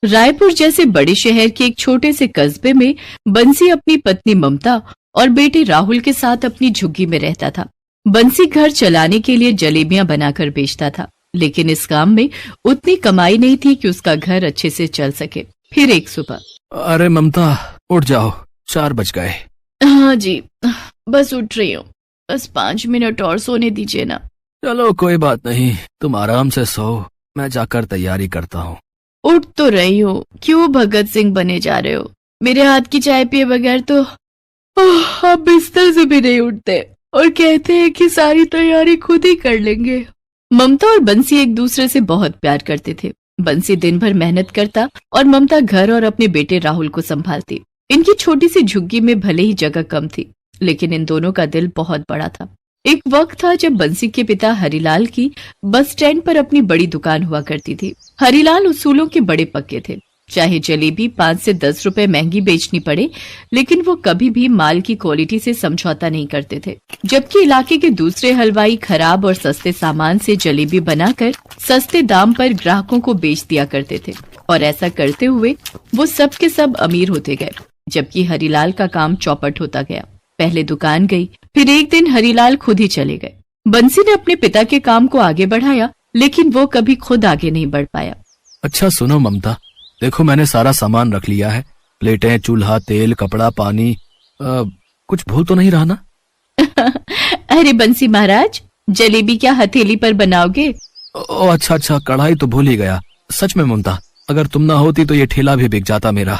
रायपुर जैसे बड़े शहर के एक छोटे से कस्बे में बंसी अपनी पत्नी ममता और बेटे राहुल के साथ अपनी झुग्गी में रहता था। बंसी घर चलाने के लिए जलेबियां बनाकर बेचता था, लेकिन इस काम में उतनी कमाई नहीं थी कि उसका घर अच्छे से चल सके। फिर एक सुबह, अरे ममता, उठ जाओ, 4 बज गए। हाँ जी, बस उठ रही हूँ, बस 5 मिनट और सोने दीजिए ना। चलो कोई बात नहीं, तुम आराम से सो, मैं जाकर तैयारी करता हूँ। उठ तो रही हो, क्यों भगत सिंह बने जा रहे हो? मेरे हाथ की चाय पिए बगैर तो आप बिस्तर से भी नहीं उठते और कहते हैं कि सारी तैयारी खुद ही कर लेंगे। ममता और बंसी एक दूसरे से बहुत प्यार करते थे। बंसी दिन भर मेहनत करता और ममता घर और अपने बेटे राहुल को संभालती। इनकी छोटी सी झुग्गी में भले ही जगह कम थी, लेकिन इन दोनों का दिल बहुत बड़ा था। एक वक्त था जब बंसी के पिता हरिलाल की बस स्टैंड पर अपनी बड़ी दुकान हुआ करती थी। हरिलाल उसूलों के बड़े पक्के थे। चाहे जलेबी 5 से 10 रुपए महंगी बेचनी पड़े, लेकिन वो कभी भी माल की क्वालिटी से समझौता नहीं करते थे। जबकि इलाके के दूसरे हलवाई खराब और सस्ते सामान से जलेबी बनाकर सस्ते दाम पर ग्राहकों को बेच दिया करते थे, और ऐसा करते हुए वो सब के सब अमीर होते गए, जबकि हरिलाल का काम चौपट होता गया। पहले दुकान गई, फिर एक दिन हरिलाल खुद ही चले गए। बंसी ने अपने पिता के काम को आगे बढ़ाया, लेकिन वो कभी खुद आगे नहीं बढ़ पाया। अच्छा सुनो ममता, देखो मैंने सारा सामान रख लिया है, प्लेटें, चूल्हा, तेल, कपड़ा, पानी, कुछ भूल तो नहीं रहा ना? अरे बंसी महाराज, जलेबी क्या हथेली पर बनाओगे? ओ अच्छा, कढ़ाई तो भूल ही गया। सच में ममता, अगर तुम ना होती तो ये ठेला भी बिक जाता मेरा।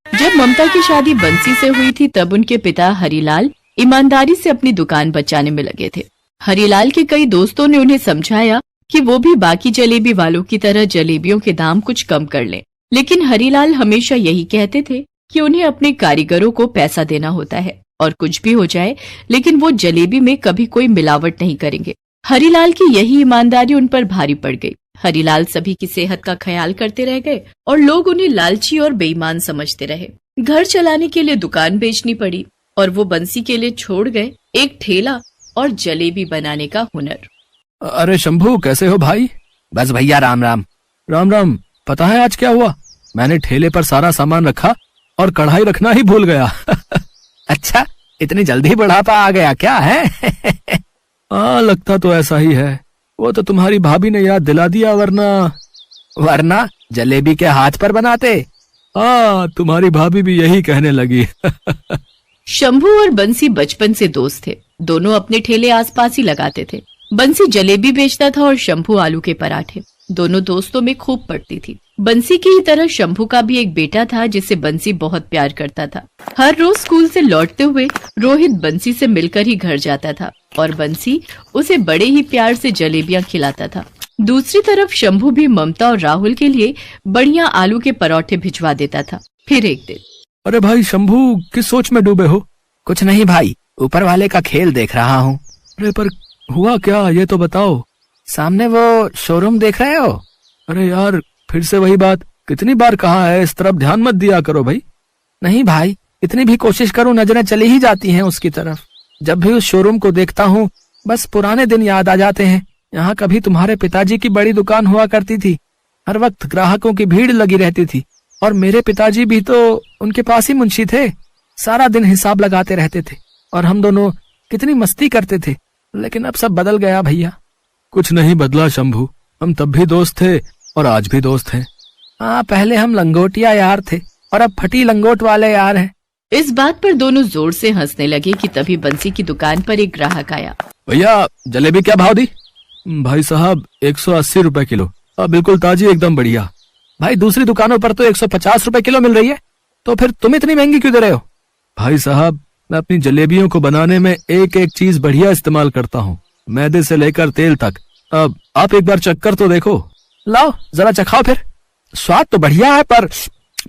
जब ममता की शादी बंसी से हुई थी, तब उनके पिता हरिलाल ईमानदारी से अपनी दुकान बचाने में लगे थे। हरिलाल के कई दोस्तों ने उन्हें समझाया कि वो भी बाकी जलेबी वालों की तरह जलेबियों के दाम कुछ कम कर लें, लेकिन हरिलाल हमेशा यही कहते थे कि उन्हें अपने कारीगरों को पैसा देना होता है, और कुछ भी हो जाए, लेकिन वो जलेबी में कभी कोई मिलावट नहीं करेंगे। हरिलाल की यही ईमानदारी उन पर भारी पड़ गई। हरिलाल सभी की सेहत का ख्याल करते रह गए और लोग उन्हें लालची और बेईमान समझते रहे। घर चलाने के लिए दुकान बेचनी पड़ी और वो बंसी के लिए छोड़ गए एक ठेला और जलेबी बनाने का हुनर। अरे शंभू, कैसे हो भाई? बस भैया, राम राम। राम राम। पता है आज क्या हुआ? मैंने ठेले पर सारा सामान रखा और कढ़ाई रखना ही भूल गया। अच्छा, इतनी जल्दी बुढ़ापा आ गया क्या है? हाँ, लगता तो ऐसा ही है। वो तो तुम्हारी भाभी ने याद दिला दिया, वरना जलेबी के हाथ पर बनाते। हाँ, तुम्हारी भाभी भी यही कहने लगी। शंभू और बंसी बचपन से दोस्त थे। दोनों अपने ठेले आसपास ही लगाते थे। बंसी जलेबी बेचता था और शंभू आलू के पराठे। दोनों दोस्तों में खूब पड़ती थी। बंसी की ही तरह शंभू का भी एक बेटा था जिसे बंसी बहुत प्यार करता था। हर रोज स्कूल से लौटते हुए रोहित बंसी से मिलकर ही घर जाता था और बंसी उसे बड़े ही प्यार से जलेबियां खिलाता था। दूसरी तरफ शंभू भी ममता और राहुल के लिए बढ़िया आलू के पराठे भिजवा देता था। फिर एक दिन, अरे भाई शंभू, किस सोच में डूबे हो? कुछ नहीं भाई, ऊपर वाले का खेल देख रहा हूँ। अरे पर हुआ क्या, ये तो बताओ। सामने वो शोरूम देख रहे हो? अरे यार, फिर से वही बात। कितनी बार कहा है इस तरफ ध्यान मत दिया करो भाई। नहीं भाई, इतनी भी कोशिश करूं नजरें चली ही जाती हैं उसकी तरफ। जब भी उस शोरूम को देखता हूं बस पुराने दिन याद आ जाते हैं। यहाँ कभी तुम्हारे पिताजी की बड़ी दुकान हुआ करती थी। हर वक्त ग्राहकों की भीड़ लगी रहती थी और मेरे पिताजी भी तो उनके पास ही मुंशी थे। सारा दिन हिसाब लगाते रहते थे और हम दोनों कितनी मस्ती करते थे। लेकिन अब सब बदल गया भैया। कुछ नहीं बदला शंभू, हम तब भी दोस्त थे और आज भी दोस्त हैं। हाँ, पहले हम लंगोटिया यार थे और अब फटी लंगोट वाले यार हैं। इस बात पर दोनों जोर से हंसने लगे कि तभी बंसी की दुकान पर एक ग्राहक आया। भैया, जलेबी क्या भाव दी? भाई साहब, 180 रुपए किलो। बिल्कुल ताजी, एकदम बढ़िया। भाई दूसरी दुकानों पर तो 150 रुपए किलो मिल रही है, तो फिर तुम इतनी महंगी क्यों दे रहे हो? भाई साहब, मैं अपनी जलेबियों को बनाने में एक एक चीज बढ़िया इस्तेमाल करता हूँ, मैदे से लेकर तेल तक। अब आप एक बार चक्कर तो देखो। लाओ जरा चखाओ फिर। स्वाद तो बढ़िया है पर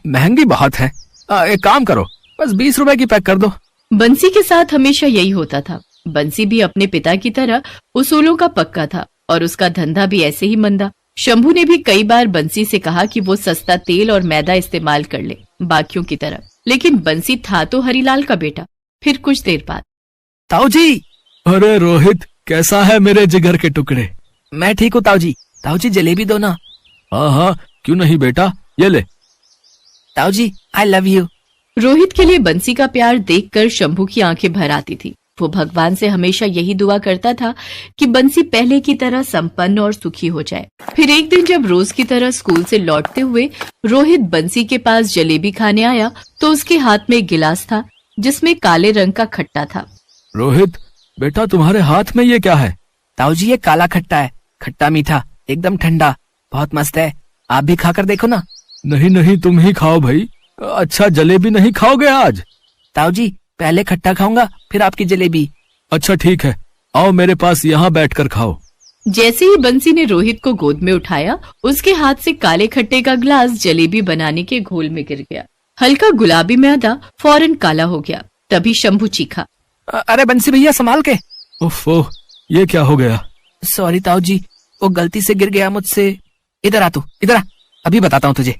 महंगी बहुत है। एक काम करो, बस 20 रुपए की पैक कर दो। बंसी के साथ हमेशा यही होता था। बंसी भी अपने पिता की तरह उसूलों का पक्का था और उसका धंधा भी ऐसे ही मंदा। शंभू ने भी कई बार बंसी से कहा कि वो सस्ता तेल और मैदा इस्तेमाल कर ले बाकियों की तरह, लेकिन बंसी था तो हरिलाल का बेटा। फिर कुछ देर बाद, ताऊ जी। अरे रोहित, कैसा है मेरे जिगर के टुकड़े? मैं ठीक हूँ ताऊ जी। ताऊ जी जलेबी दो ना। हाँ हाँ, क्यों नहीं बेटा, ये ले। ताऊ जी आई लव यू। रोहित के लिए बंसी का प्यार देखकर शंभू की आंखें भर आती थी। वो भगवान से हमेशा यही दुआ करता था कि बंसी पहले की तरह संपन्न और सुखी हो जाए। फिर एक दिन जब रोज की तरह स्कूल से लौटते हुए रोहित बंसी के पास जलेबी खाने आया तो उसके हाथ में एक गिलास था जिसमें काले रंग का खट्टा था। रोहित बेटा, तुम्हारे हाथ में ये क्या है? ताऊ जी ये काला खट्टा है, खट्टा मीठा, एकदम ठंडा, बहुत मस्त है। आप भी खाकर देखो ना। नहीं नहीं, तुम ही खाओ भाई। अच्छा, जलेबी नहीं खाओगे आज? ताऊ जी पहले खट्टा खाऊंगा फिर आपकी जलेबी। अच्छा ठीक है, आओ मेरे पास यहाँ बैठकर खाओ। जैसे ही बंसी ने रोहित को गोद में उठाया उसके हाथ से काले खट्टे का ग्लास जलेबी बनाने के घोल में गिर गया। हल्का गुलाबी मैदा फौरन काला हो गया। तभी शंभू चीखा, अरे बंसी भैया संभाल के। ओह, ये क्या हो गया? सॉरी ताऊ जी, वो गलती से गिर गया मुझसे। इधर आ तू, इधर आ, अभी बताता हूँ तुझे।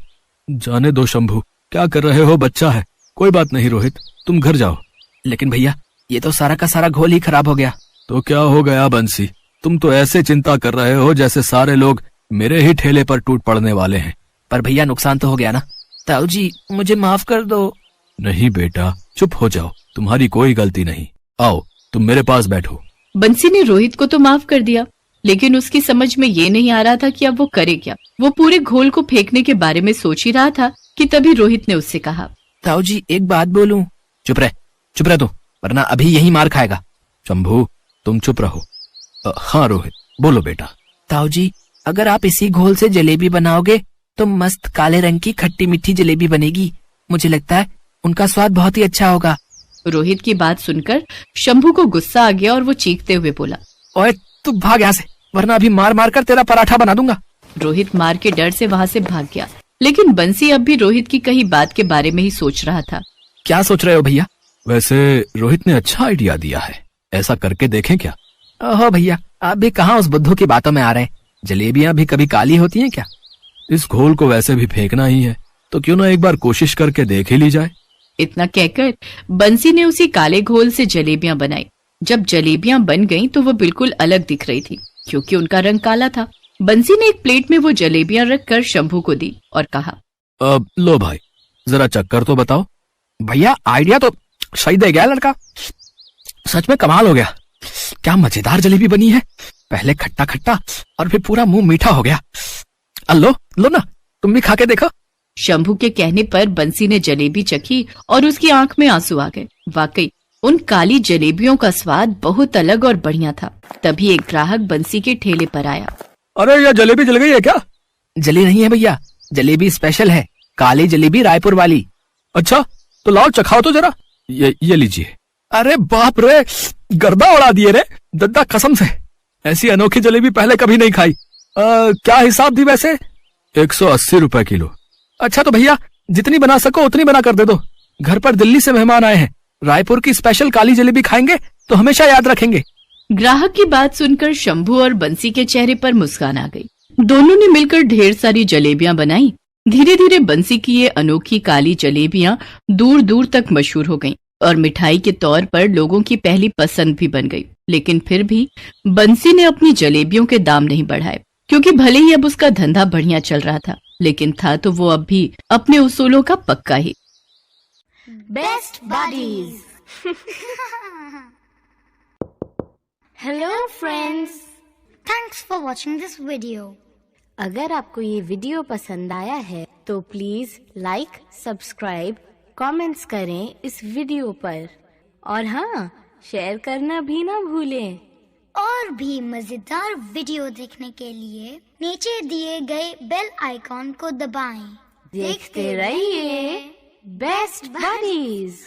जाने दो शंभू, क्या कर रहे हो? बच्चा है, कोई बात नहीं। रोहित तुम घर जाओ। लेकिन भैया ये तो सारा का सारा घोल ही खराब हो गया। तो क्या हो गया बंसी? तुम तो ऐसे चिंता कर रहे हो जैसे सारे लोग मेरे ही ठेले पर टूट पड़ने वाले हैं। पर भैया नुकसान तो हो गया ना। ताऊ जी मुझे माफ कर दो। नहीं बेटा, चुप हो जाओ, तुम्हारी कोई गलती नहीं। आओ तुम मेरे पास बैठो। बंसी ने रोहित को तो माफ कर दिया, लेकिन उसकी समझ में ये नहीं आ रहा था कि अब वो करे क्या। वो पूरे घोल को फेंकने के बारे में सोच ही रहा था कि तभी रोहित ने उससे कहा, ताऊ जी एक बात बोलूं? चुप रह तू, वरना अभी यही मार खाएगा। शंभू तुम चुप रहो। हाँ रोहित बोलो बेटा। ताऊ जी अगर आप इसी घोल से जलेबी बनाओगे तो मस्त काले रंग की खट्टी मीठी जलेबी बनेगी। मुझे लगता है उनका स्वाद बहुत ही अच्छा होगा। रोहित की बात सुनकर शंभू को गुस्सा आ गया और वो चीखते हुए बोला, ओए तू भाग यहाँ से, वरना अभी मार मार कर तेरा पराठा बना दूंगा। रोहित मार के डर से वहाँ से भाग गया, लेकिन बंसी अब भी रोहित की कही बात के बारे में ही सोच रहा था। क्या सोच रहे हो भैया? वैसे रोहित ने अच्छा आइडिया दिया है, ऐसा करके देखें क्या? ओहो भैया, आप भी कहाँ उस बुद्धू की बातों में आ रहे हैं। जलेबियां भी कभी काली होती हैं क्या? इस घोल को वैसे भी फेंकना ही है, तो क्यों ना एक बार कोशिश करके देख ही ली जाए। इतना कहकर बंसी ने उसी काले घोल से जलेबियां बनाई। जब जलेबियां बन गईं तो वो बिल्कुल अलग दिख रही थी क्योंकि उनका रंग काला था। बंसी ने एक प्लेट में वो जलेबियां रखकर शंभू को दी और कहा, अब लो भाई, जरा चक्कर तो बताओ। भैया आइडिया तो सही दे गया लड़का, सच में कमाल हो गया। क्या मजेदार जलेबी बनी है, पहले खट्टा खट्टा और फिर पूरा मुंह मीठा हो गया। लो लो ना, तुम भी खा के देखो। शंभू के कहने पर बंसी ने जलेबी चखी और उसकी आंख में आंसू आ गए। वाकई उन काली जलेबियों का स्वाद बहुत अलग और बढ़िया था। तभी एक ग्राहक बंसी के ठेले पर आया। अरे ये जलेबी जल गई है क्या? जली नहीं है भैया, जलेबी स्पेशल है, काली जलेबी रायपुर वाली। अच्छा तो लाओ चखाओ तो जरा। ये लीजिए। अरे बाप रे, गर्दा उड़ा दिए रे दद्दा, कसम से ऐसी अनोखी जलेबी पहले कभी नहीं खाई। क्या हिसाब दी वैसे? 180 रुपए किलो। अच्छा तो भैया जितनी बना सको उतनी बना कर दे दो। घर पर दिल्ली से मेहमान आए हैं, रायपुर की स्पेशल काली जलेबी खाएंगे तो हमेशा याद रखेंगे। ग्राहक की बात सुनकर शंभू और बंसी के चेहरे पर मुस्कान आ गई। दोनों ने मिलकर ढेर सारी जलेबियां बनाई। धीरे धीरे बंसी की ये अनोखी काली जलेबियां दूर दूर तक मशहूर हो गईं और मिठाई के तौर पर लोगों की पहली पसंद भी बन गई। लेकिन फिर भी बंसी ने अपनी जलेबियों के दाम नहीं बढ़ाए, क्योंकि भले ही अब उसका धंधा बढ़िया चल रहा था, लेकिन था तो वो अब भी अपने उसूलों का पक्का ही। Best buddies. Hello friends, thanks for watching this video. अगर आपको ये वीडियो पसंद आया है तो प्लीज लाइक, सब्सक्राइब, कमेंट्स करें इस वीडियो पर, और हाँ, शेयर करना भी ना भूलें। और भी मजेदार वीडियो देखने के लिए नीचे दिए गए बेल आइकॉन को दबाएं। देखते रहिए बेस्ट बडीज।